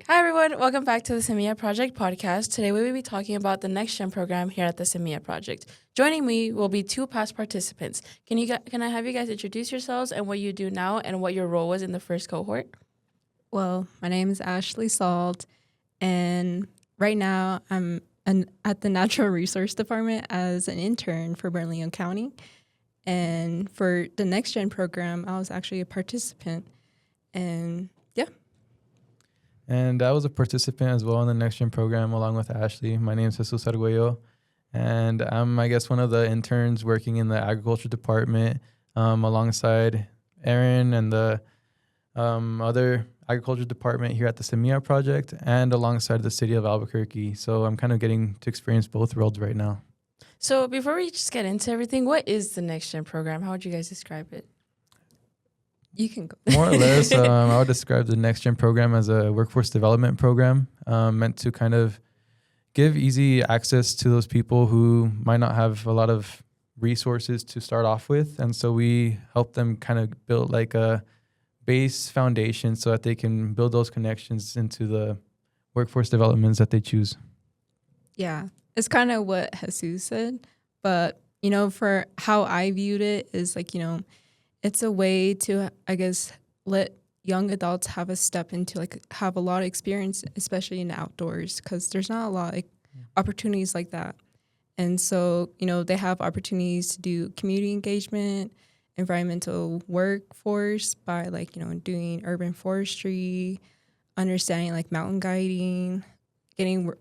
Hi, everyone. Welcome back to the Semilla Project podcast. Today, we will be talking about the NextGen program here at the Semilla Project. Joining me will be two past participants. Can I have you guys introduce yourselves and what you do now and what your role was in the first cohort? Well, my name is Ashley Salt, and right now I'm at the Natural Resource Department as an intern for Bernalillo County. And for the NextGen program, I was actually a participant. And yeah. And I was a participant as well in the NextGen program along with Ashley. My name is Jesus Arguello, and I'm, one of the interns working in the agriculture department alongside Aaron and the other agriculture department here at the Semilla project and alongside the city of Albuquerque. So I'm kind of getting to experience both worlds right now. So before we just get into everything, what is the NextGen program? How would you guys describe it? You can go. More or less, I would describe the NextGen program as a workforce development program meant to kind of give easy access to those people who might not have a lot of resources to start off with. And so we help them kind of build like a base foundation so that they can build those connections into the workforce developments that they choose. Yeah, it's kind of what Jesus said. But, for how I viewed it is it's a way to, let young adults have a step into, have a lot of experience, especially in the outdoors, because there's not a lot of opportunities like that. And so, they have opportunities to do community engagement, environmental workforce by, doing urban forestry, understanding, mountain guiding, getting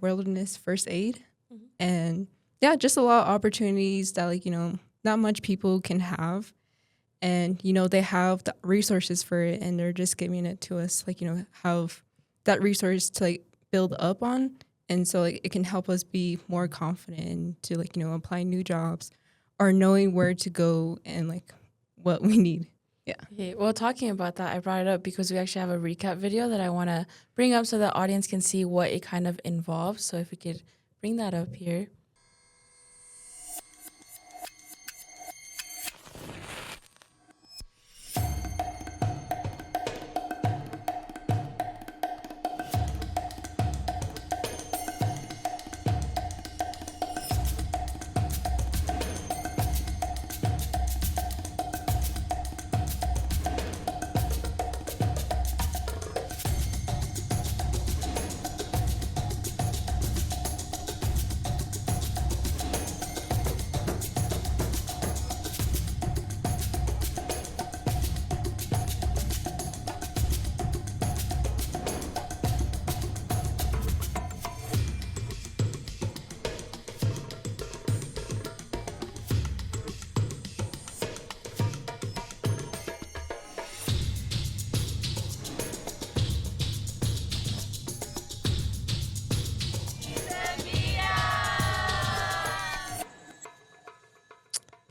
wilderness first aid. Mm-hmm. And, yeah, just a lot of opportunities that, not much people can have. And, they have the resources for it, and they're just giving it to us, have that resource to, build up on. And so, it can help us be more confident to, apply new jobs or knowing where to go and, what we need. Yeah. Okay, well, talking about that, I brought it up because we actually have a recap video that I want to bring up so the audience can see what it kind of involves. So if we could bring that up here.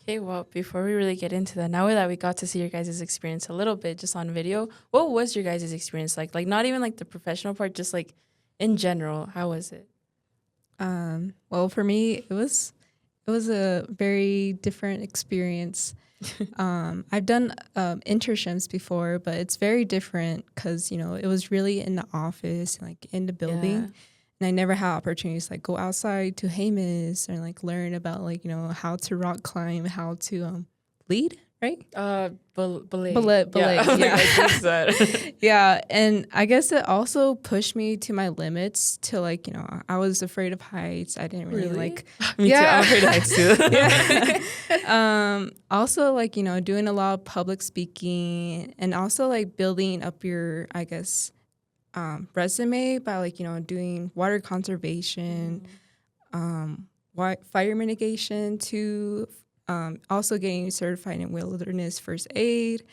Okay, well, before we really get into that, now that we got to see your guys' experience a little bit just on video, what was your guys' experience like? Not even the professional part, just in general, how was it? Well, for me, it was a very different experience. I've done internships before, but it's very different because, it was really in the office, in the building. Yeah. And I never had opportunities go outside to Hamas or learn about how to rock climb, how to lead, right? Belay. Yeah. Yeah, and I guess it also pushed me to my limits to I was afraid of heights. I didn't really Me too. I'm afraid of heights too. Yeah. Also doing a lot of public speaking and also building up your resume by doing water conservation, fire mitigation, to also getting certified in wilderness first aid.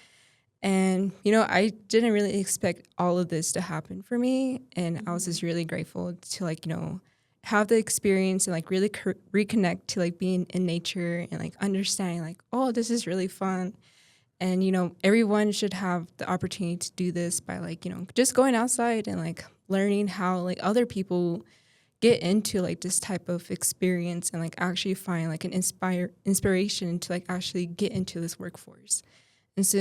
And I didn't really expect all of this to happen for me, and I was just really grateful to have the experience and really reconnect to being in nature and understanding oh, this is really fun. And, everyone should have the opportunity to do this by, just going outside and, learning how, other people get into, this type of experience and, actually find, an inspiration to, actually get into this workforce. And so,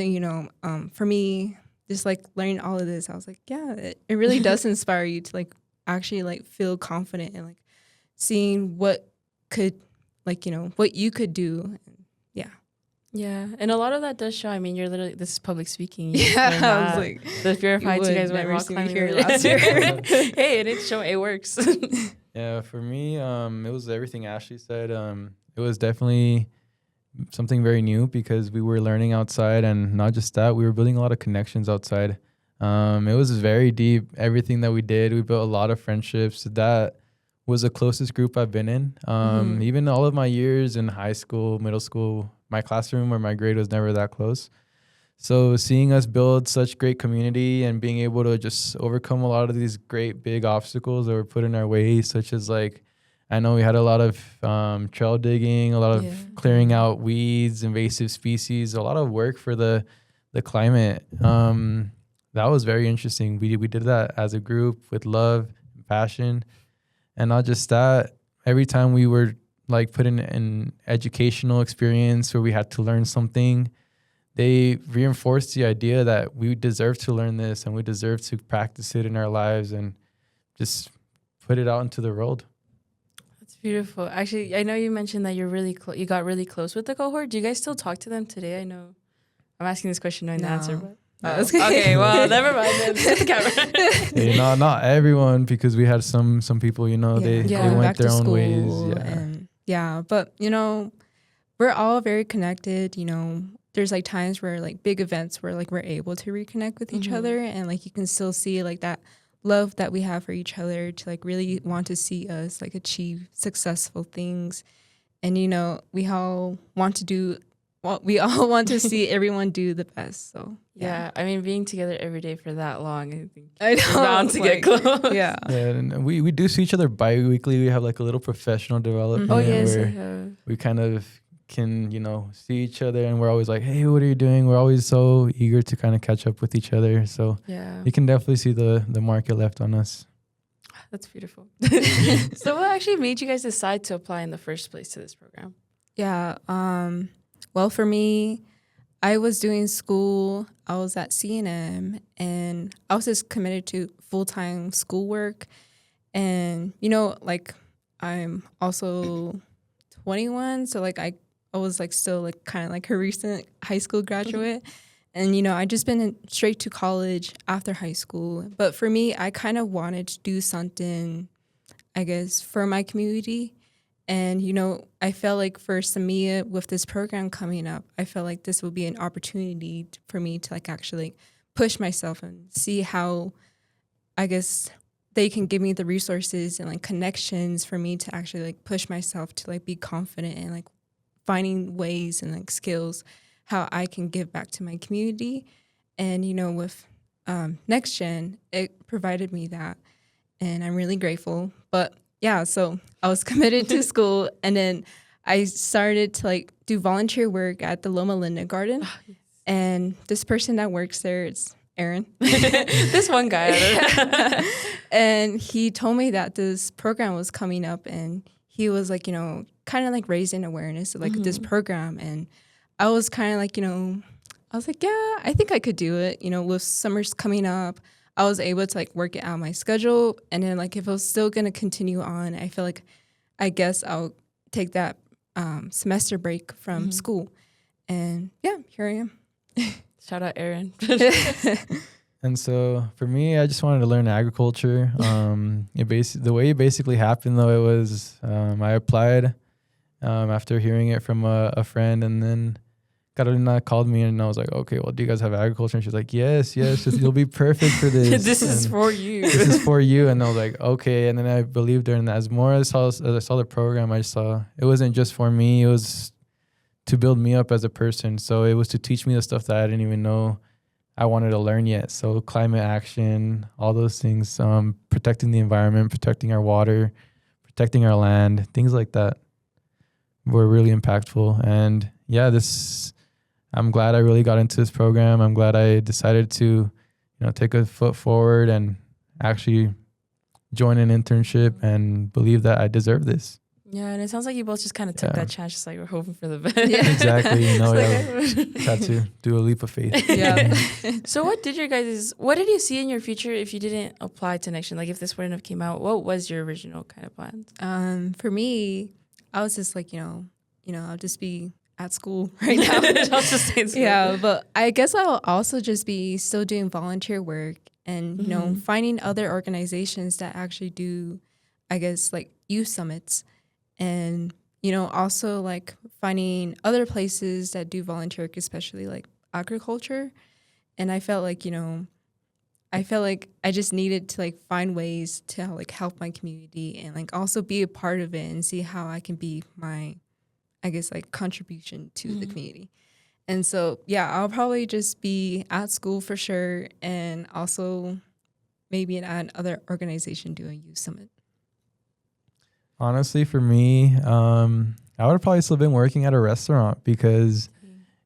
for me, just like learning all of this, I was like, yeah, it really does inspire you to like actually like feel confident and like seeing what could like, what you could do. Yeah. Yeah, and a lot of that does show. I mean, you're literally, this is public speaking. You Yeah, learned I was that. like, the Purified, you guys went never rock see me climbing here earlier. last year. Hey, it didn't show. It works. Yeah, for me, it was everything Ashley said. It was definitely something very new because we were learning outside, and not just that, we were building a lot of connections outside. It was very deep. Everything that we did, we built a lot of friendships. That was the closest group I've been in. Even all of my years in high school, middle school, my classroom or my grade was never that close. So seeing us build such great community and being able to just overcome a lot of these great big obstacles that were put in our way, such as like, I know we had a lot of trail digging, a lot of clearing out weeds, invasive species, a lot of work for the climate. That was very interesting. We did that as a group with love and passion. And not just that, every time we were like put in an educational experience where we had to learn something, they reinforced the idea that we deserve to learn this and we deserve to practice it in our lives and just put it out into the world. That's beautiful. Actually, I know you mentioned that you're really you got really close with the cohort. Do you guys still talk to them today? I know I'm asking this question knowing the answer, but okay, well, never mind then. Set the camera. Not everyone, because we had some people, they went back their to own school ways. But we're all very connected. There's like times where like big events where like we're able to reconnect with each other, and like you can still see like that love that we have for each other to like really want to see us like achieve successful things. And we all want to see everyone do the best. So yeah, I mean, being together every day for that long, I think I know, we're bound to get close. Yeah. And we do see each other bi-weekly. We have like a little professional development Oh yes, where we kind of can, see each other, and we're always like, hey, what are you doing? We're always so eager to kind of catch up with each other. So yeah, you can definitely see the market left on us. That's beautiful. So what actually made you guys decide to apply in the first place to this program? Yeah. Well, for me, I was doing school. I was at C&M, and I was just committed to full-time schoolwork. And, like I'm also 21. So like I was like still like kind of like a recent high school graduate. And, I just been straight to college after high school. But for me, I kind of wanted to do something, I guess, for my community. And, I felt like for Semilla, with this program coming up, I felt like this would be an opportunity for me to like actually push myself and see how, I guess, they can give me the resources and like connections for me to actually like push myself to like be confident and like finding ways and like skills how I can give back to my community. And, with NextGen, it provided me that. And I'm really grateful. But yeah, so I was committed to school, and then I started to like do volunteer work at the Loma Linda Garden. Oh, yes. And this person that works there, it's Aaron. This one guy. And he told me that this program was coming up, and he was like, kind of like raising awareness of like this program. And I was kind of like, I was like, yeah, I think I could do it. With summers coming up, I was able to like work it out my schedule. And then like if I was still going to continue on, I feel like I guess I'll take that semester break from school. And yeah, here I am. Shout out Aaron. And so for me, I just wanted to learn agriculture. The way it basically happened, though, it was I applied after hearing it from a friend, and then Carolina called me, and I was like, okay, well, do you guys have agriculture? And she's like, yes, you'll be perfect for this. This is for you. This is for you. And I was like, okay. And then I believed her. And as I saw the program, I saw it wasn't just for me. It was to build me up as a person. So it was to teach me the stuff that I didn't even know I wanted to learn yet. So climate action, all those things, protecting the environment, protecting our water, protecting our land, things like that were really impactful. And yeah, I'm glad I really got into this program. I'm glad I decided to, take a foot forward and actually join an internship and believe that I deserve this. Yeah, and it sounds like you both just kind of took Yeah. that chance, just like we're hoping for the best. Yeah. Exactly. You know, It's like, had to do a leap of faith. Yeah. So what did you see in your future if you didn't apply to NextGen? Like if this wouldn't have came out, what was your original kind of plan? For me, I was just like, I'll just be at school right now. I'll just say it's Yeah, but I guess I'll also just be still doing volunteer work and, Mhm. finding other organizations that actually do, I guess, like youth summits and, also like finding other places that do volunteer work, especially like agriculture. And I felt like, I just needed to like find ways to like help my community and like also be a part of it and see how I can be my, I guess, like contribution to the Mhm. community. And so, yeah, I'll probably just be at school for sure and also maybe in another organization do a youth summit. Honestly, for me, I would have probably still been working at a restaurant because,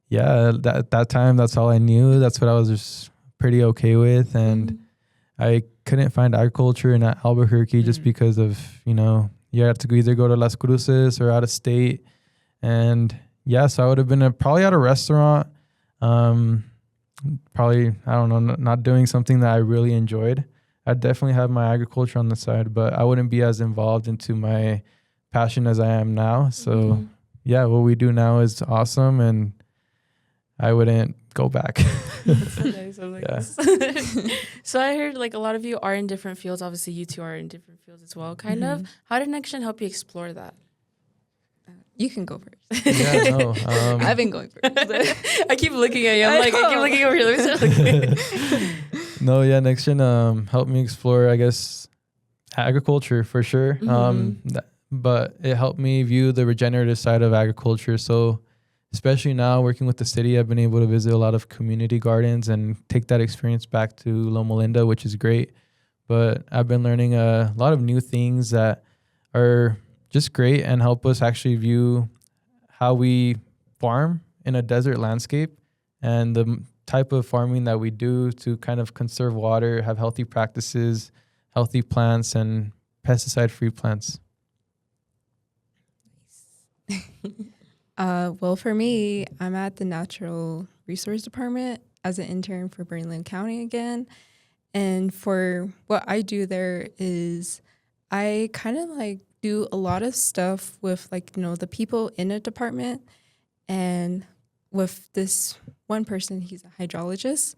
yeah, that time, that's all I knew. That's what I was just pretty okay with. And Mhm. I couldn't find agriculture in Albuquerque just because of, you had to either go to Las Cruces or out of state. And yeah, so I would have been probably at a restaurant, probably, I don't know, not doing something that I really enjoyed. I'd definitely have my agriculture on the side, but I wouldn't be as involved into my passion as I am now. So Mhm. yeah, what we do now is awesome and I wouldn't go back. That's so nice. I like Yeah. this. So I heard like a lot of you are in different fields. Obviously, you two are in different fields as well, kind of. How did NextGen help you explore that? You can go first. Yeah, no. I've been going first. I keep looking at you. I'm I like, I keep know. looking over here. Let me start looking. No, yeah, NextGen helped me explore, I guess, agriculture for sure. But it helped me view the regenerative side of agriculture. So especially now working with the city, I've been able to visit a lot of community gardens and take that experience back to Loma Linda, which is great. But I've been learning a lot of new things that are just great and help us actually view how we farm in a desert landscape and the type of farming that we do to kind of conserve water, have healthy practices, healthy plants, and pesticide-free plants. Well, for me, I'm at the Natural Resource Department as an intern for Bernalillo County again. And for what I do there is I kind of like do a lot of stuff with like, the people in a department and with this one person, he's a hydrologist.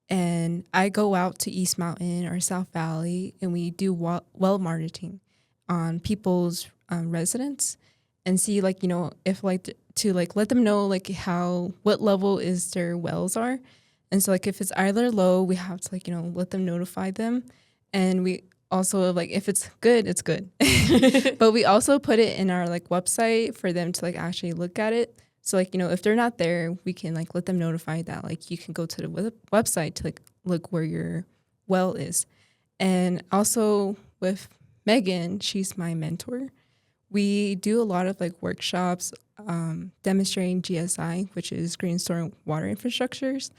And I go out to East Mountain or South Valley and we do well monitoring on people's residents and see like, if like to like let them know like what level is their wells are. And so like if it's either low, we have to like, let them notify them. And we also like if it's good, it's good. But we also put it in our like website for them to like actually look at it. So like, if they're not there, we can like let them notify that like you can go to the website to like look where your well is. And also with Megan, she's my mentor. We do a lot of like workshops demonstrating GSI, which is green storm water infrastructures.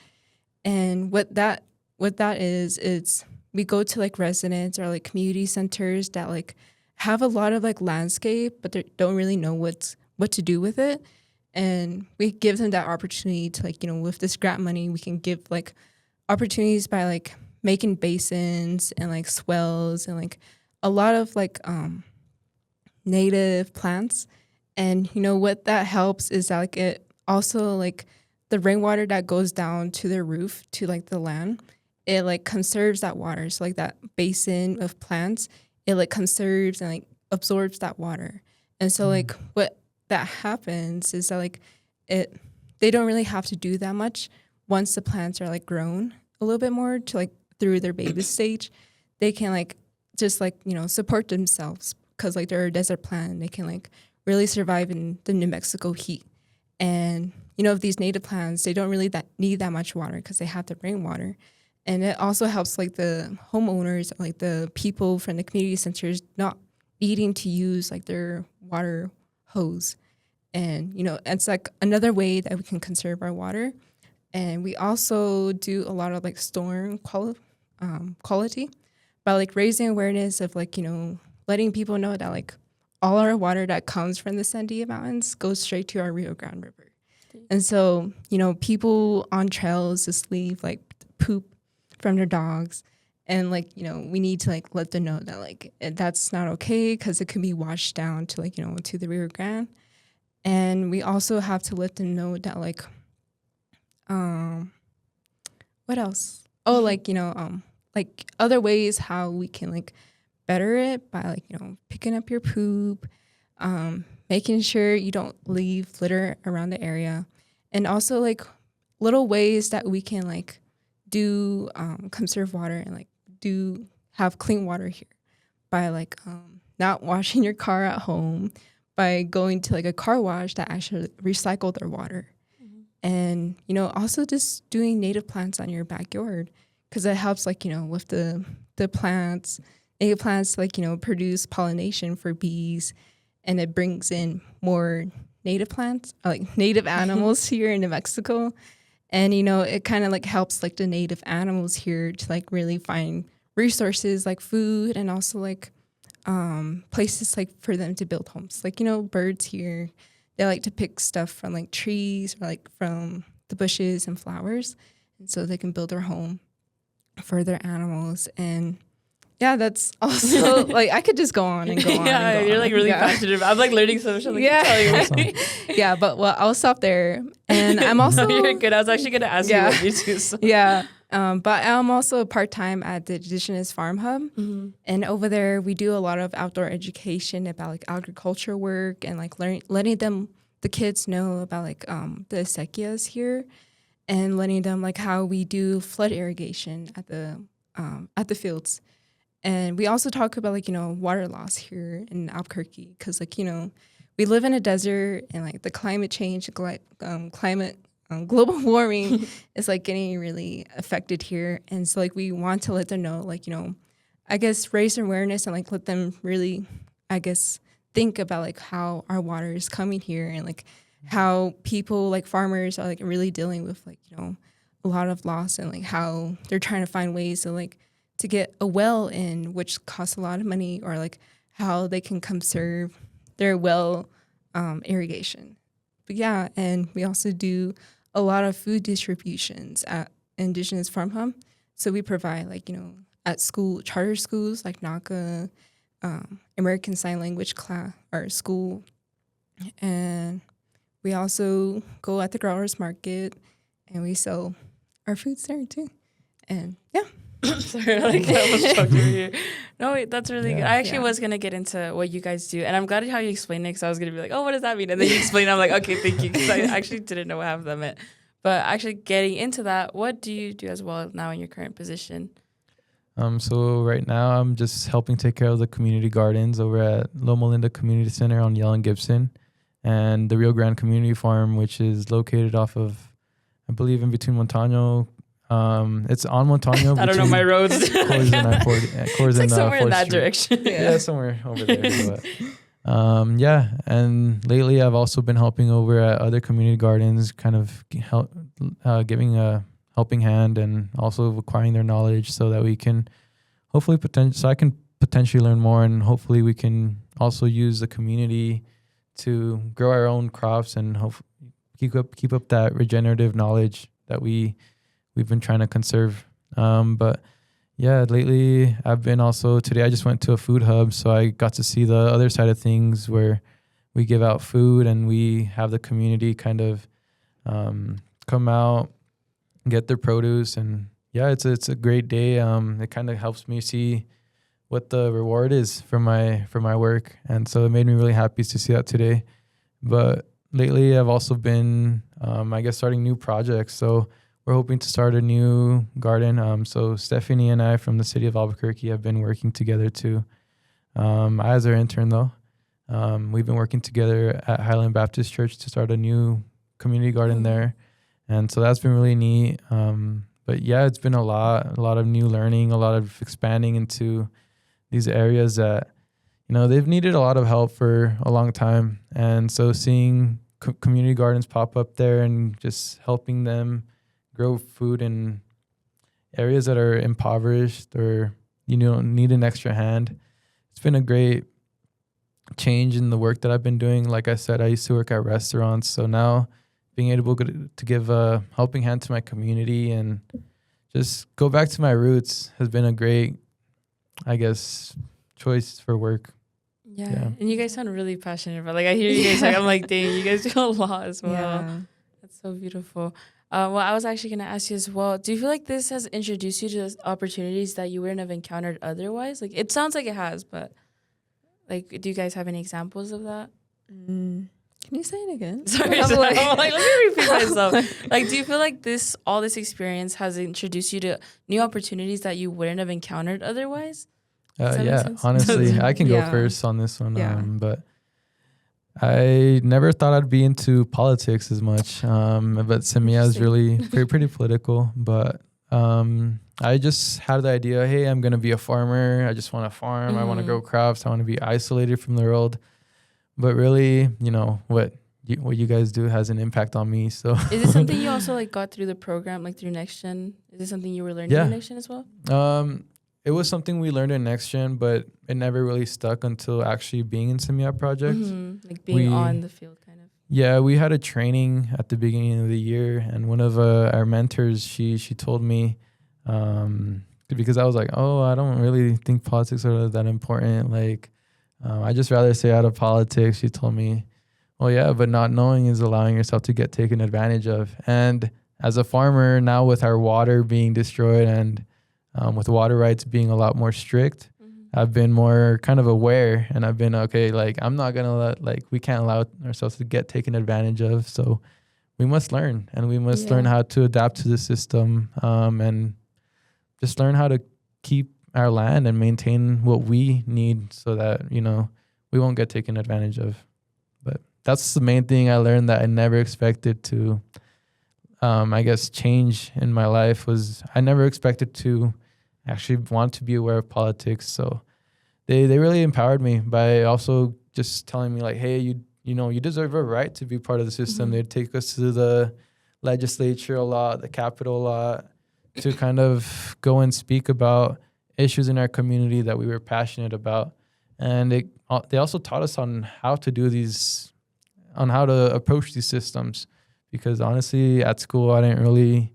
And what that is, it's we go to like residents or like community centers that like have a lot of like landscape, but they don't really know what to do with it. And we give them that opportunity to like, with this grant money, we can give like opportunities by like making basins and like swells and like a lot of like native plants. And what that helps is that like it also like the rainwater that goes down to the roof to like the land, it like conserves that water. So like that basin of plants, it like conserves and like absorbs that water. And so like what that happens is that like they don't really have to do that much once the plants are like grown a little bit more to like through their baby stage. They can like just like support themselves because like they're a desert plant and they can like really survive in the New Mexico heat. And these native plants, they don't really need that much water because they have the rainwater. And it also helps like the homeowners, like the people from the community centers not needing to use like their water hose. And, it's like another way that we can conserve our water. And we also do a lot of like storm quality by like raising awareness of like, letting people know that like all our water that comes from the Sandia Mountains goes straight to our Rio Grande River. And so, people on trails just leave like poop from their dogs. And like, we need to like let them know that like that's not okay because it could be washed down to like, to the Rio Grande. And we also have to let them know that like, what else? Oh, like, like other ways how we can like better it by like, picking up your poop, making sure you don't leave litter around the area. And also like little ways that we can like do conserve water and like have clean water here by like not washing your car at home, by going to like a car wash that actually recycle their water. And, also just doing native plants on your backyard because it helps like, with the plants, native plants like, produce pollination for bees, and it brings in more native plants, like native animals here in New Mexico. And, it kind of like helps like the native animals here to like really find resources like food and also like places like for them to build homes. Like, birds here, they like to pick stuff from like trees or like from the bushes and flowers. And so they can build their home for their animals. And yeah, that's also like I could just go on and go on. Yeah, and go you're on. like really passionate. I'm like learning so much. I'm like, yeah. Yeah, but well, I'll stop there. And I'm also you're good. I was actually gonna ask you what you do. So. Yeah. But I'm also part-time at the Indigenous Farm Hub. And over there, we do a lot of outdoor education about like agriculture work and like letting the kids know about like the acequias here and letting them like how we do flood irrigation at the fields. And we also talk about like, water loss here in Albuquerque because like, we live in a desert and like the climate change, global warming is like getting really affected here. And so like we want to let them know, like, I guess raise awareness and like let them really, I guess, think about like how our water is coming here and like how people like farmers are like really dealing with like, a lot of loss and like how they're trying to find ways to like to get a well in, which costs a lot of money, or like how they can conserve their well irrigation. But yeah, and we also do a lot of food distributions at Indigenous Farm Hub. So we provide like, at school, charter schools like NACA, American Sign Language class or school. And we also go at the growers market and we sell our foods there too. And yeah. Sorry, like I was choked over here. No, wait, that's really good. I actually was gonna get into what you guys do, and I'm glad how you explained it. Because I was gonna be like, "Oh, what does that mean?" And then you explained. I'm like, "Okay, thank you," because I actually didn't know what half of that meant. But actually, getting into that, what do you do as well now in your current position? So right now I'm just helping take care of the community gardens over at Loma Linda Community Center on Yell and Gibson, and the Rio Grande Community Farm, which is located off of, I believe, in between Montano. It's on Montano. I don't know my roads. Coors and it's like somewhere in that Street. direction. Yeah, somewhere over there. But, yeah, and lately I've also been helping over at other community gardens, kind of giving a helping hand and also acquiring their knowledge so that we can hopefully I can potentially learn more, and hopefully we can also use the community to grow our own crops and hopefully keep up that regenerative knowledge that we've been trying to conserve. But yeah, lately I've been today I just went to a food hub, so I got to see the other side of things where we give out food and we have the community kind of come out, get their produce, and yeah, it's a great day. It kind of helps me see what the reward is for my work, and so it made me really happy to see that today. But lately I've also been starting new projects, so we're hoping to start a new garden. So Stephanie and I from the city of Albuquerque have been working together too. I as our intern though. We've been working together at Highland Baptist Church to start a new community garden there. And so that's been really neat. But yeah, it's been a lot of new learning, a lot of expanding into these areas that, they've needed a lot of help for a long time. And so seeing community gardens pop up there and just helping them grow food in areas that are impoverished or, need an extra hand. It's been a great change in the work that I've been doing. Like I said, I used to work at restaurants. So now being able to give a helping hand to my community and just go back to my roots has been a great, I guess, choice for work. Yeah. And you guys sound really passionate about, like, I hear you guys I'm like, dang, you guys do a lot as well. Yeah. That's so beautiful. Well, I was actually going to ask you as well, do you feel like this has introduced you to opportunities that you wouldn't have encountered otherwise? Like, it sounds like it has, but, like, do you guys have any examples of that? Can you say it again? Sorry, I'm like, let me repeat myself. Like, do you feel like all this experience has introduced you to new opportunities that you wouldn't have encountered otherwise? Yeah, honestly, I can go first on this one. Yeah. But I never thought I'd be into politics as much. But Semilla is really pretty political. But I just had the idea, hey, I'm going to be a farmer. I just want to farm. I want to grow crops. I want to be isolated from the world. But really, you know, what you guys do has an impact on me. So is it something you also like got through the program, like through NextGen? Is it something you were learning in NextGen as well? It was something we learned in NextGen, but it never really stuck until actually being in Semilla project. Like being on the field, kind of. Yeah, we had a training at the beginning of the year, and one of our mentors, she told me, because I was like, oh, I don't really think politics are that important. Like, I just rather stay out of politics. She told me, well, yeah, but not knowing is allowing yourself to get taken advantage of. And as a farmer, now with our water being destroyed and with water rights being a lot more strict, I've been more kind of aware, and I've been, okay, like, I'm not going to we can't allow ourselves to get taken advantage of. So we must learn, and we must learn how to adapt to the system, and just learn how to keep our land and maintain what we need so that, you know, we won't get taken advantage of. But that's the main thing I learned that I never expected to, I guess, change in my life was I never expected to actually want to be aware of politics. So they really empowered me by also just telling me, like, hey, you know, you deserve a right to be part of the system. They'd take us to the legislature a lot, the Capitol a lot, to kind of go and speak about issues in our community that we were passionate about. And they also taught us on how to do these, on how to approach these systems. Because honestly, at school, I didn't really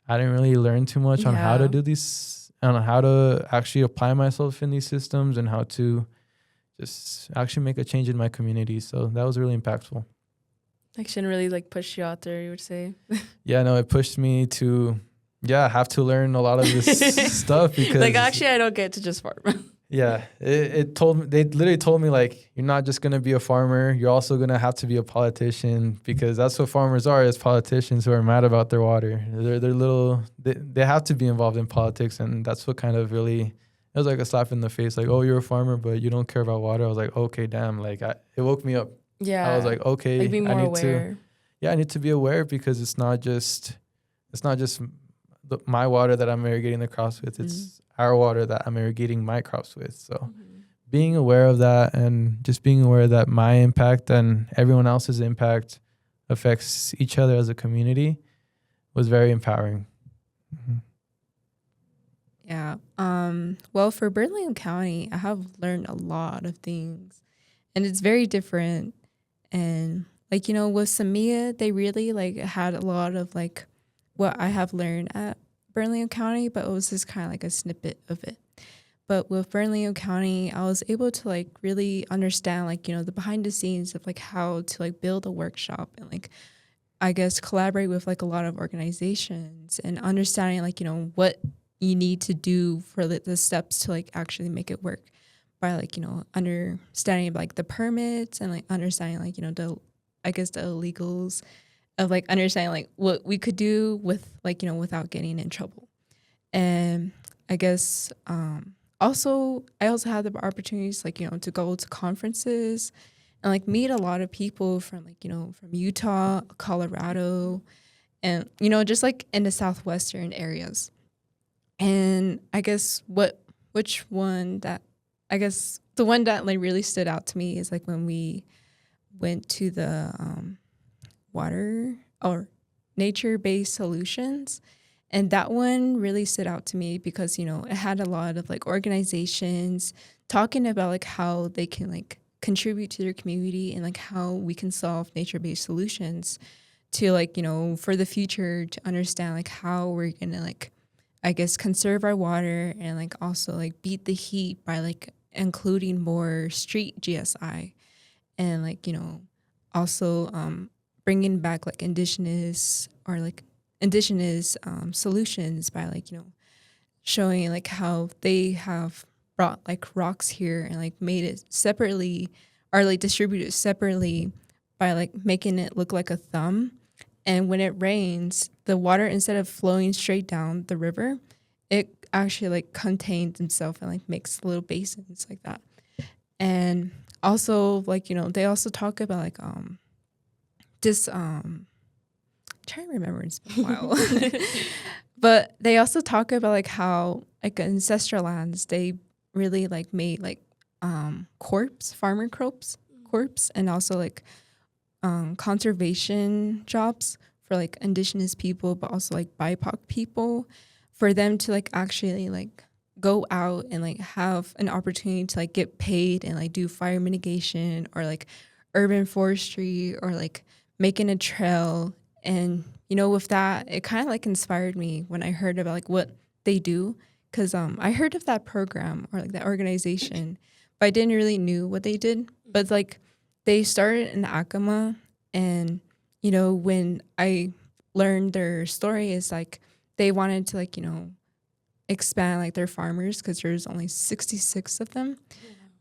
learn too much on how to do these, on how to actually apply myself in these systems and how to just actually make a change in my community. So that was really impactful. NextGen really like pushed you out there, you would say. Yeah, no, it pushed me to, have to learn a lot of this stuff because like, actually, I don't get to just farm. Yeah, they literally told me, like, you're not just going to be a farmer, you're also going to have to be a politician, because that's what farmers are, as politicians who are mad about their water. They have to be involved in politics, and that's what kind of really, it was like a slap in the face, like, oh, you're a farmer, but you don't care about water. I was like, okay, damn, like, it woke me up. Yeah. I was like, okay, like, be more aware. I need to be aware, because it's not just my water that I'm irrigating the crops with, it's our water that I'm irrigating my crops with. So being aware of that, and just being aware that my impact and everyone else's impact affects each other as a community was very empowering. Yeah. Well, for Burlingame County, I have learned a lot of things, and it's very different. And like, you know, with Semilla, they really like had a lot of like what I have learned at Burlingame County, but it was just kind of like a snippet of it. But with Burlingame County, I was able to like really understand, like, you know, the behind the scenes of like how to like build a workshop and like, I guess, collaborate with like a lot of organizations and understanding like, you know, what you need to do for the steps to like actually make it work by like, you know, understanding like the permits and like understanding like, you know, the illegals of like understanding like what we could do with like, you know, without getting in trouble. And I guess I also had the opportunities like, you know, to go to conferences and like meet a lot of people from like, you know, from Utah, Colorado, and, you know, just like in the southwestern areas. And I guess the one that like really stood out to me is like when we went to the water or nature-based solutions, and that one really stood out to me because, you know, it had a lot of like organizations talking about like how they can like contribute to their community and like how we can solve nature-based solutions to like, you know, for the future to understand like how we're gonna like, I guess, conserve our water and like also like beat the heat by like including more street GSI and like, you know, also bringing back like indigenous solutions by like, you know, showing like how they have brought like rocks here and like made it separately or like distributed separately by like making it look like a thumb. And when it rains, the water, instead of flowing straight down the river, it actually like contains itself and like makes little basins like that. And also like, you know, they also talk about like this I'm trying to remember, it's been a while. But they also talk about like how like ancestral lands, they really like made like farmer crops, and also like conservation jobs for like indigenous people, but also like BIPOC people, for them to like actually like go out and like have an opportunity to like get paid and like do fire mitigation or like urban forestry or like making a trail. And you know, with that, it kind of like inspired me when I heard about like what they do, because I heard of that program or like that organization, but I didn't really knew what they did. But like they started in Acoma, and you know, when I learned their story is like they wanted to like, you know, expand like their farmers because there's only 66 of them.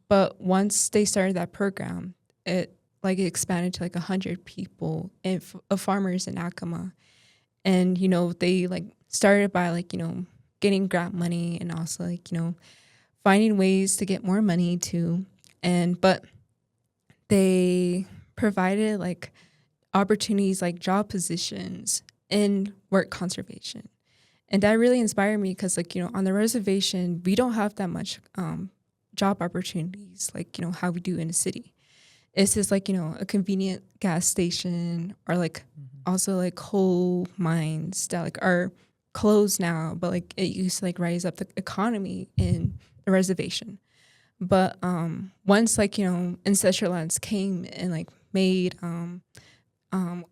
But once they started that program, it like it expanded to like 100 people and farmers in Acoma. And you know, they like started by like, you know, getting grant money and also like, you know, finding ways to get more money too. But they provided like opportunities like job positions in work conservation. And that really inspired me because like, you know, on the reservation, we don't have that much job opportunities like, you know, how we do in the city. It's just like, you know, a convenient gas station or like also like coal mines that like are closed now, but like it used to like rise up the economy in the reservation. But once like, you know, ancestral lands came and like made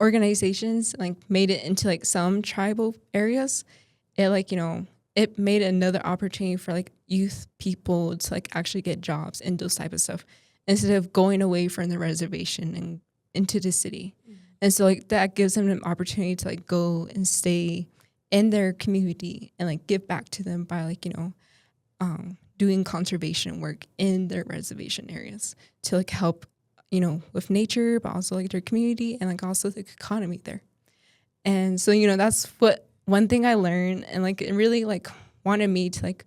organizations, like made it into like some tribal areas, it like, you know, it made another opportunity for like youth people to like actually get jobs and those type of stuff instead of going away from the reservation and into the city. And so like that gives them an opportunity to like go and stay in their community and like give back to them by like, you know, doing conservation work in their reservation areas to like help, you know, with nature, but also like their community and like also the economy there. And so, you know, that's what one thing I learned, and like it really like wanted me to like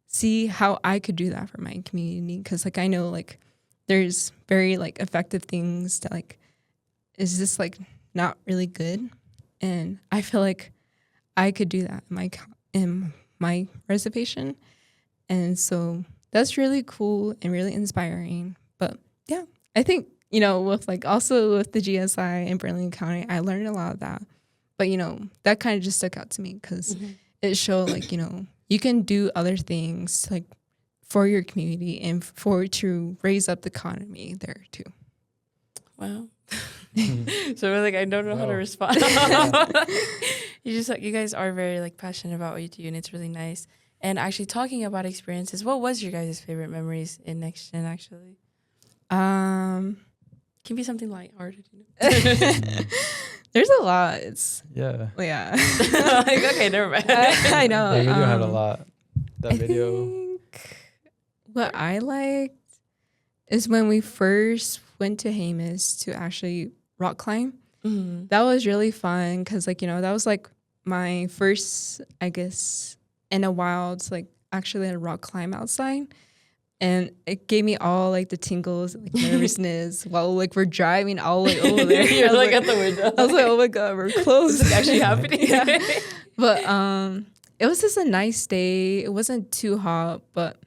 see how I could do that for my community, because like I know like there's very like effective things that like is just like not really good, and I feel like I could do that in my reservation. And so that's really cool and really inspiring. But yeah, I think, you know, with like also with the GSI in Burlington County, I learned a lot of that. But, you know, that kind of just stuck out to me because it showed like, you know, you can do other things like for your community and to raise up the economy there too. Wow. So we're like, I don't know how to respond. You guys are very like passionate about what you do, and it's really nice. And actually talking about experiences, what was your guys' favorite memories in NextGen actually? Can be something lighthearted. You know? There's a lot. Yeah. Like, okay, never mind. I know. The video had a lot. That I video. think what I liked is when we first went to Jemez to actually rock climb. Mm-hmm. That was really fun because, like, you know, that was like my first, I guess, in a while to like actually a rock climb outside. And it gave me all like the tingles, like nervousness while like we're driving all the way over there. You're like at the window. I was like, oh my God, we're close. It's actually happening. Yeah. But it was just a nice day. It wasn't too hot, but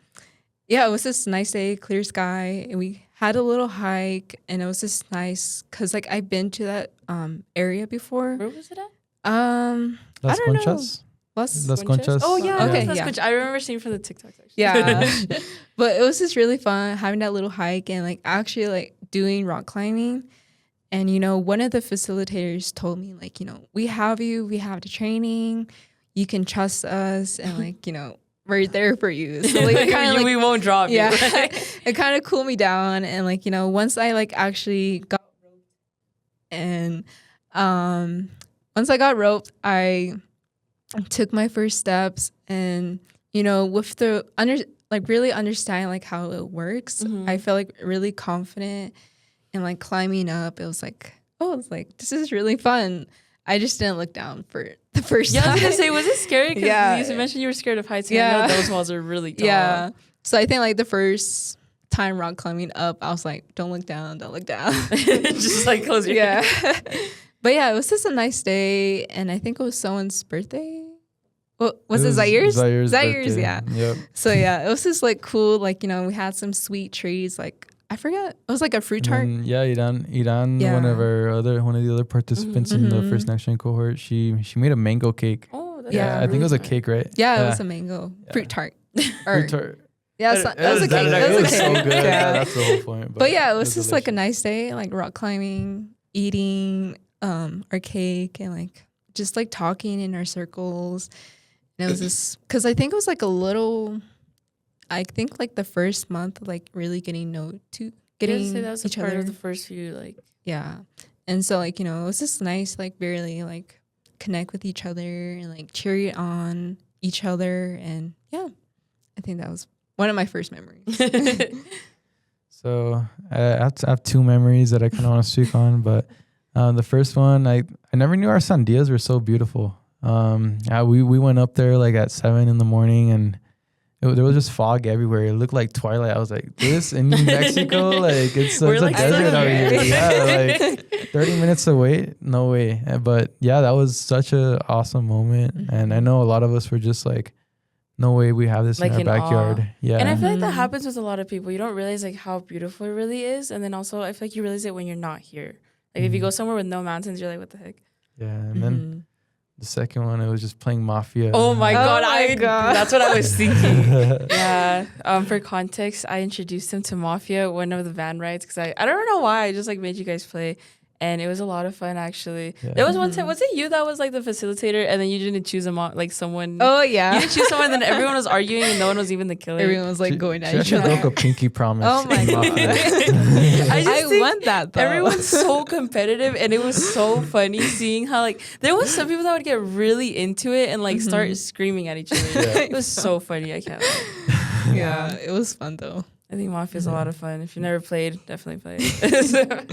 yeah, it was just a nice day, clear sky. And we had a little hike, and it was just nice because like I've been to that area before. Where was it at? I Las don't know. Conchas? Las Las Conchas. Oh yeah, Okay, okay, yeah. I remember seeing from the TikToks. Actually. Yeah. But it was just really fun having that little hike and like actually like doing rock climbing. And, you know, one of the facilitators told me like, you know, we have the training, you can trust us. And like, you know, we're there for you. So like, it kinda, like we won't drop you. yeah, it kind of cooled me down. And like, you know, once I like actually got roped and once I got roped, I took my first steps and, you know, with the really understanding like how it works, I felt like really confident and like climbing up. It was like, oh, it's like, this is really fun. I just didn't look down for the first time. I was gonna say, was it scary? Because Yeah. you mentioned you were scared of heights. Yeah. I know those walls are really tall. Yeah. So I think like the first time rock climbing up, I was like, don't look down. Just like close your Yeah. eyes. But yeah, it was just a nice day. And I think it was someone's birthday. Well, was it was Zaire's? Zaire's birthday. Yeah. Yep. So yeah, it was just like cool. Like, you know, we had some sweet trees. Like, I forget. It was like a fruit tart. And yeah, Iran, Yeah. one of the other participants in the first NextGen cohort, she made a mango cake. Oh, that's Yeah, I think it was a fun. cake, right? Yeah, it was a mango fruit tart. Fruit tart. Yeah, that was a cake. It That was was a so cake. good. Yeah. That's the whole point. But yeah, it was just like a delicious. nice day, like rock climbing, eating our cake, and like just like talking in our circles. And it was just because I think it was like like the first month, like really getting Say that was a each part other. of the first few, like. Yeah. And so like, you know, it was just nice, like barely like connect with each other and like cheer on each other. And yeah, I think that was one of my first memories. So I have two memories that I kind of want to speak on, but the first one, I never knew our sandias were so beautiful. We went up there like at 7 a.m, and there was just fog everywhere. It looked like twilight. I was like, this in Mexico, like it's We're a like desert stuck out here. here. Yeah, like 30 minutes to wait, no way. But yeah, that was such a awesome moment, and I know a lot of us were just like, no way we have this Like in in our awe. backyard. Yeah, And I feel like that happens with a lot of people. You don't realize like how beautiful it really is, and then also I feel like you realize it when you're not here. Like if you go somewhere with no mountains, you're like, what the heck? yeah, and then the second one, it was just playing Mafia. Oh my god! my God. That's what I was thinking. Yeah. For context, I introduced him to Mafia one of the van rides because I don't know why I just like made you guys play, and it was a lot of fun actually. Yeah. There was one time, was it you that was like the facilitator, and then you didn't choose like someone? Oh You yeah. didn't choose someone, then everyone was arguing, and no one was even the killer. Everyone was like She- going she at each actually other. broke a pinky promise. Oh my in God. Mafia. I just I think want that though. everyone's so competitive, and it was so funny seeing how like there was some people that would get really into it and like start screaming at each other. Yeah. It was so funny. I can't lie. Yeah, it was fun though. I think Mafia is a lot of fun. If you've never played, definitely play it.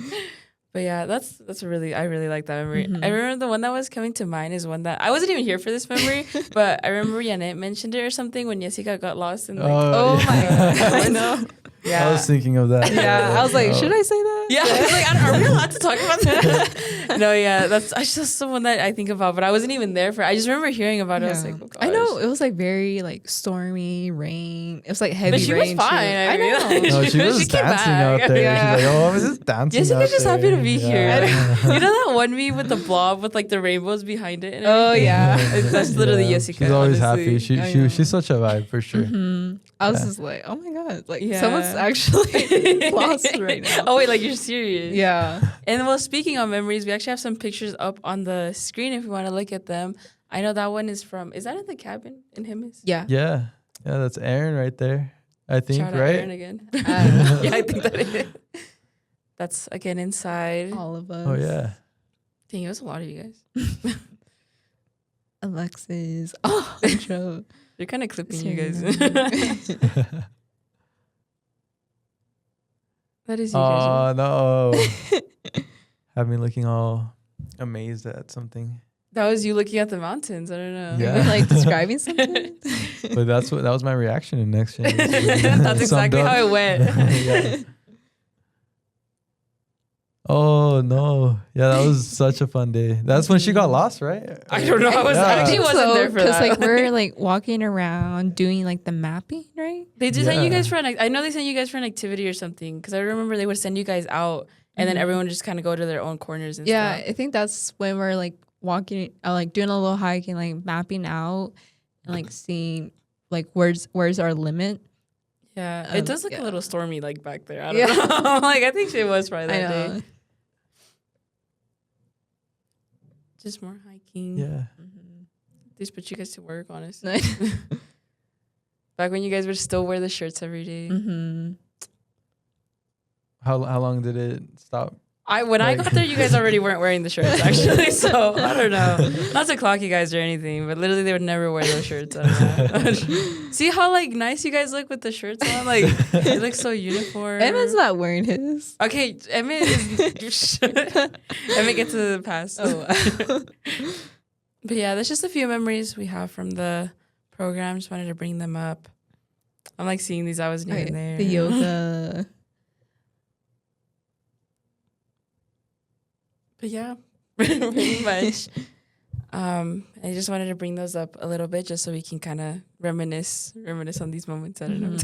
But yeah, that's I really like that memory. I remember the one that was coming to mind is one that I wasn't even here for this memory, but I remember Janet mentioned it or something when Jessica got lost in like Oh yeah. my God. I know. yeah. I was thinking of that. Yeah, I was like, Oh. should I say that? Yeah, I was like, are we allowed to talk about that? No, yeah, that's just someone that I think about, but I wasn't even there for. I just remember hearing about it. I was like, oh gosh. I know it was like very like stormy rain. It was like heavy But she rain. was fine. too. I mean, know. No, she was She came dancing back. out there. Yeah. She's like, oh, I was just dancing. Jessica's out just happy to there." be here. Yeah. You know that one meme with the blob with like the rainbows behind it? And Oh everything? yeah. That's literally Yeah. Jessica. She's always honestly. happy. I know. She's such a vibe for sure. I was Yeah. just like, oh my God, like Yeah. someone's actually lost right now. Oh wait, like you're serious? Yeah. And well, speaking of memories, we actually have some pictures up on the screen if you want to look at them. I know that one is from. Is that in the cabin in Himis? Yeah. Yeah, that's Aaron right there. I think, Shout out right? Aaron again. I don't know. Yeah, I think that is. That's again inside. All of us. Oh yeah. Dang, it was a lot of you guys. Alexis. Oh, Joe. You're kind of clipping you guys. That is you guys. Oh no. Have me looking all amazed at something. That was you looking at the mountains. I don't know. Yeah. You're like describing something. But that was my reaction in NextGen. That's exactly how it went. Yeah. Oh no. Yeah, that was such a fun day. That's when she got lost, right? I don't know. I actually wasn't there for Because that. like we're like walking around doing like the mapping, right? They just sent you Yeah. guys for I know they sent you guys for an activity or something because I remember they would send you guys out and then everyone would just kind of go to their own corners and Yeah, stuff. I think that's when we're like walking, like doing a little hike and like mapping out and like seeing like where's our limit. Yeah, it does look yeah. a little stormy like back there. I don't know. Like I think it was probably that day. Just more hiking. Yeah. Just put you guys to work, honestly. Back when you guys would still wear the shirts every day. How long did it stop? When I got there, you guys already weren't wearing the shirts, actually. So I don't know. Not to clock you guys or anything, but literally they would never wear those shirts. I don't know. See how like nice you guys look with the shirts on? Like it looks so uniform. Emma's not wearing his. Okay, Emmett is. Emmett gets to the past. Oh. But yeah, there's just a few memories we have from the program. Just wanted to bring them up. I'm like seeing these. I wasn't even there. The yoga. But yeah, pretty much. I just wanted to bring those up a little bit just so we can kind of reminisce on these moments. I don't know.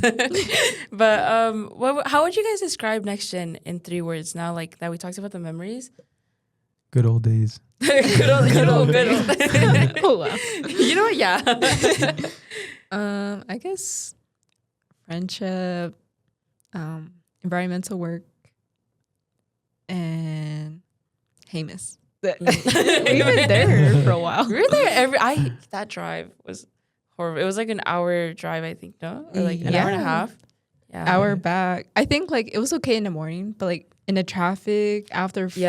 But how would you guys describe NextGen in 3 words now, like that we talked about the memories? Good old days. good old. Oh, wow. You know what? Yeah. I guess friendship, environmental work, and Hamus. We've been there for a while. We were there that drive was horrible. It was like an hour drive, I think, no? Or like an hour and a half. Yeah. Hour back. I think like it was okay in the morning, but like in the traffic after 3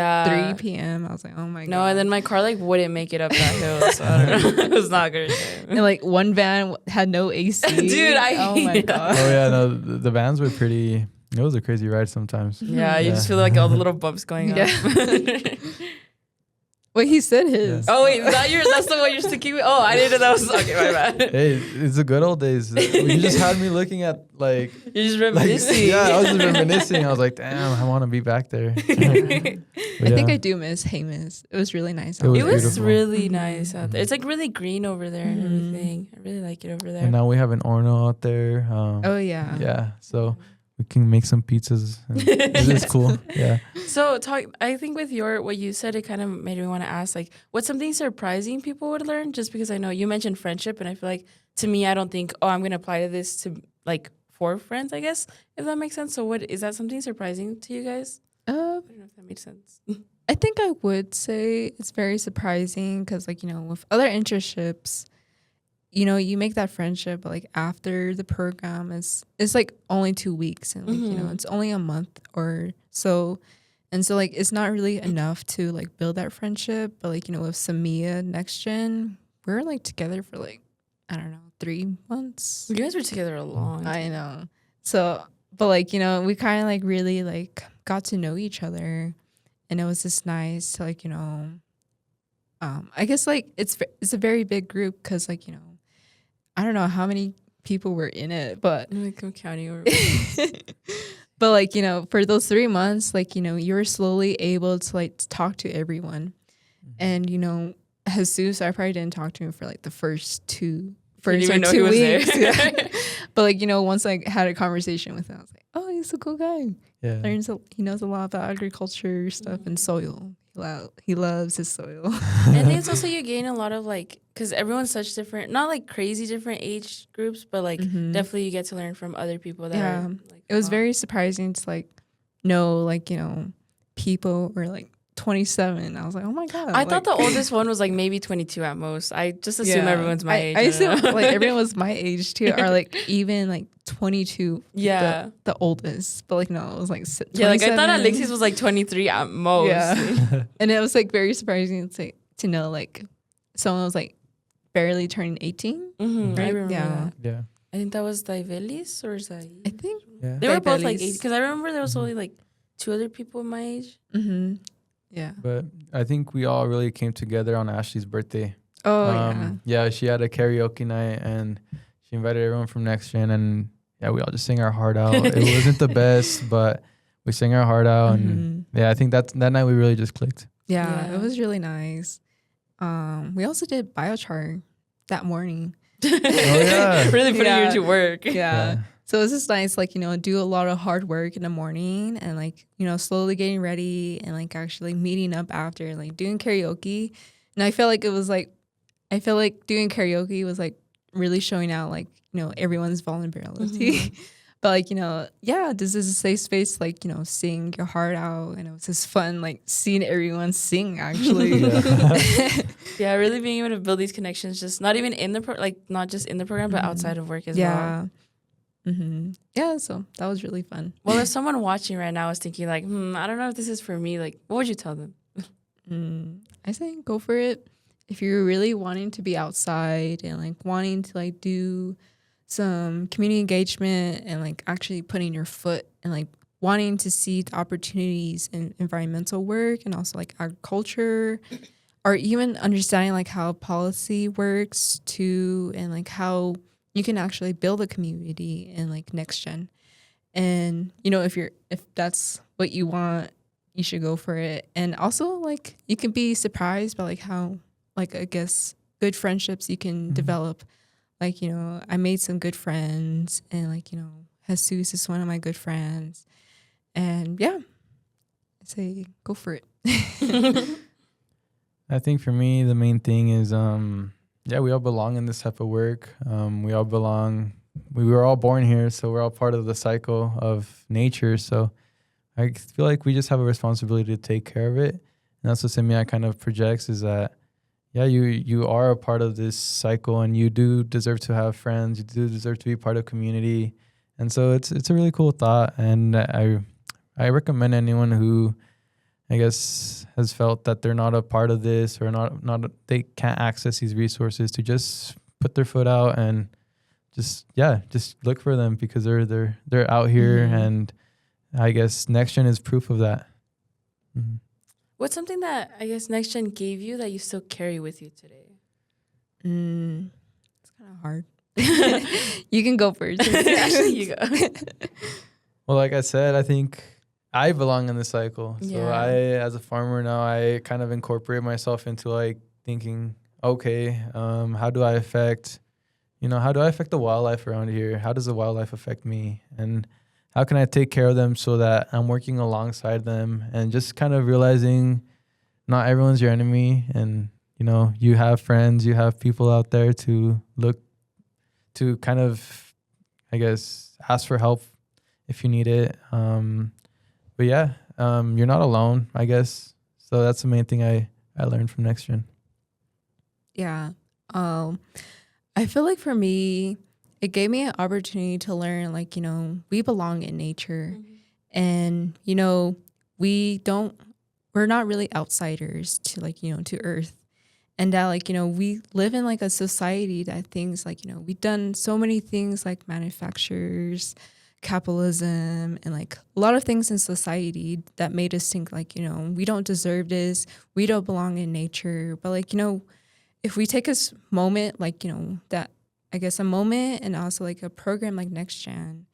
p.m., I was like, oh my God. No, and then my car like wouldn't make it up that hill, so I don't know. It was not good. And like one van had no AC. Dude, oh my God. Oh yeah, no, the vans were pretty. It was a crazy ride sometimes. Yeah, you just feel like all the little bumps going up. Wait, he said his. Oh wait, that's the one you're sticking with? Oh, I didn't know that was okay, my bad. Hey, it's the good old days. You just had me looking at like. You're just reminiscing. Yeah, I was just reminiscing. I was like, damn, I want to be back there. I think I do miss Hamus. It was really nice. It was It was beautiful. really nice out there. It's like really green over there and everything. I really like it over there. And now we have an Orno out there. Oh yeah. Yeah, so we can make some pizzas. It is cool. Yeah. So I think with what you said, it kind of made me want to ask, like, what's something surprising people would learn? Just because I know you mentioned friendship, and I feel like to me, I don't think, I'm going to apply to this to like 4 friends, I guess, if that makes sense. So is that something surprising to you guys? I don't know if that made sense. I think I would say it's very surprising because, like, with other internships, you make that friendship, but like after the program it's like only 2 weeks, and like it's only a month or so, and so like it's not really enough to like build that friendship. But like with Semilla NextGen, we're like together for like, I don't know, 3 months. You guys were together a long time. I know. So, but like we kind of like really like got to know each other, and it was just nice to like I guess like it's a very big group because like I don't know how many people were in it, but Like I'm counting over. but like for those 3 months, like you were slowly able to like talk to everyone, and Jesus, I probably didn't talk to him for like the first 2 weeks. Yeah. But like once I had a conversation with him, I was like, oh, he's a cool guy. Yeah. He knows a lot about agriculture stuff and soil. He loves his soil. I think it's also you gain a lot of like, because everyone's such different, not like crazy different age groups, but like definitely you get to learn from other people that are like, it was very surprising to like know like people were like 27. I was like, oh my God. I thought the oldest one was like maybe 22 at most. I just assume everyone's my age. I assume like everyone was my age too, or like even like 22. Yeah, the oldest, but like no, it was like 27. Yeah, like I thought Alexis was like 23 at most. Yeah. And it was like very surprising to know like someone was like barely turning 18. Right? I remember that. Yeah. I think that was Daivelis or Zai. I think Yeah. They were both like Daivelis. 8 because I remember there was only like 2 other people my age. Yeah. But I think we all really came together on Ashley's birthday. Oh Yeah, she had a karaoke night and she invited everyone from NextGen, and yeah, we all just sang our heart out. It wasn't the best, but we sang our heart out, and yeah, I think that night we really just clicked. Yeah, it was really nice. We also did biochar that morning. Oh yeah. Really putting you to work. Yeah. So it's just nice, like, do a lot of hard work in the morning and like, slowly getting ready and like actually meeting up after, like doing karaoke. And I feel like I feel like doing karaoke was like really showing out like, everyone's vulnerability. Mm-hmm. But like, yeah, this is a safe space, like, sing your heart out. And it was just fun, like seeing everyone sing actually. Yeah, really being able to build these connections, just not even in the not just in the program, but outside of work as well. Yeah, so that was really fun. Well, if someone watching right now is thinking like, I don't know if this is for me, like, what would you tell them? I say go for it. If you're really wanting to be outside and like wanting to like do some community engagement and like actually putting your foot and like wanting to see the opportunities in environmental work and also like agriculture, or even understanding like how policy works too, and like how you can actually build a community in like NextGen. And if that's what you want, you should go for it. And also like you can be surprised by like how like I guess good friendships you can develop. Like, I made some good friends, and like, Jesus is one of my good friends. And yeah, I say go for it. I think for me, the main thing is, we all belong in this type of work. We all belong. We were all born here, so we're all part of the cycle of nature. So I feel like we just have a responsibility to take care of it. And that's what Semilla kind of projects, is that, you are a part of this cycle, and you do deserve to have friends. You do deserve to be part of community. And so it's a really cool thought. And I recommend anyone who, I guess, has felt that they're not a part of this, or they can't access these resources, to just put their foot out and just look for them, because they're out here. And I guess NextGen is proof of that. Mm-hmm. What's something that I guess NextGen gave you that you still carry with you today? It's kind of hard. You can go first. Actually, you go. Well, like I said, I think I belong in the cycle. So I, as a farmer now, I kind of incorporate myself into like thinking, okay, how do I affect the wildlife around here? How does the wildlife affect me? And how can I take care of them so that I'm working alongside them, and just kind of realizing not everyone's your enemy. And, you have friends, you have people out there to look to, kind of, I guess, ask for help if you need it. But yeah, you're not alone, I guess. So that's the main thing I learned from NextGen. Yeah. I feel like for me, it gave me an opportunity to learn, like, we belong in nature. And, we're not really outsiders to like, to Earth. And that like, we live in like a society that thinks like, we've done so many things like manufacturers, capitalism, and like a lot of things in society that made us think like, we don't deserve this, we don't belong in nature. But like, if we take a moment, like, that, I guess, a moment, and also like a program like NextGen,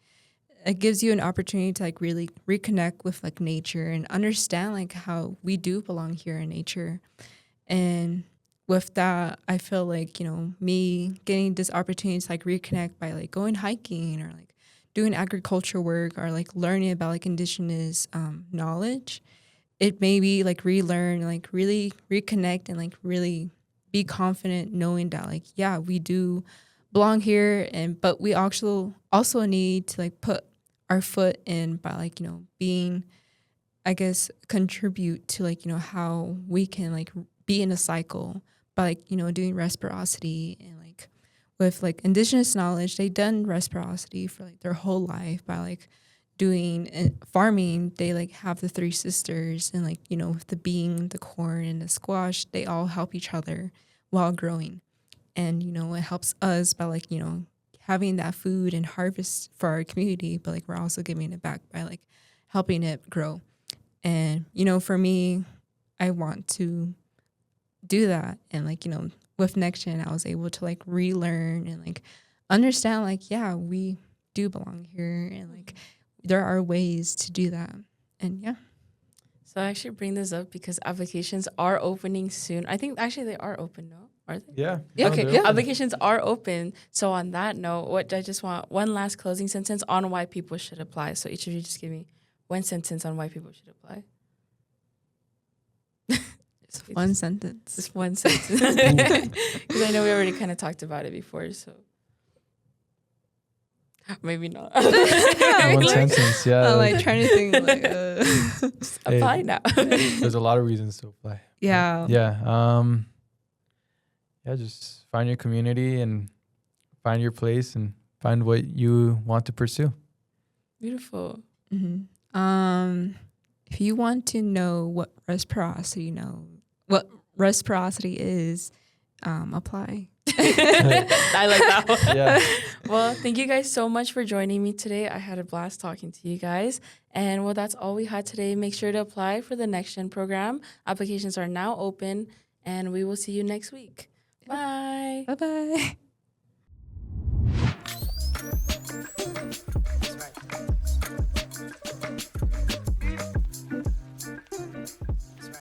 it gives you an opportunity to like really reconnect with like nature and understand like how we do belong here in nature. And with that, I feel like, me getting this opportunity to like reconnect by like going hiking, or like doing agriculture work, or like learning about like indigenous knowledge, it made me like relearn, like really reconnect, and like really be confident knowing that like, we do belong here, but we also need to like put our foot in by like, being, I guess, contribute to like, how we can like be in a cycle by like, doing reciprocity. And like with like indigenous knowledge, they done reciprocity for like their whole life by like doing farming. They like have the three sisters, and like, with the bean, the corn, and the squash, they all help each other while growing. And, it helps us by like, having that food and harvest for our community, but like we're also giving it back by like helping it grow. And, for me, I want to do that. And like, with NextGen, I was able to like relearn and like understand like, we do belong here, and like there are ways to do that. And So I actually bring this up because applications are opening soon. I think actually they are open, no? Are they? Yeah. Okay. Applications are open. So on that note, I just want one last closing sentence on why people should apply. So each of you just give me one sentence on why people should apply. One sentence. Just one sentence. Because I know we already kind of talked about it before, so maybe not. One sentence, yeah. I'm like trying to think like Just apply now. There's a lot of reasons to apply. yeah. Yeah, just find your community and find your place and find what you want to pursue. Beautiful. If you want to know what reciprocity is, apply. I like that one. Yeah. Well, thank you guys so much for joining me today. I had a blast talking to you guys. And well, that's all we had today. Make sure to apply for the NextGen program. Applications are now open, and we will see you next week. Bye. Bye-bye.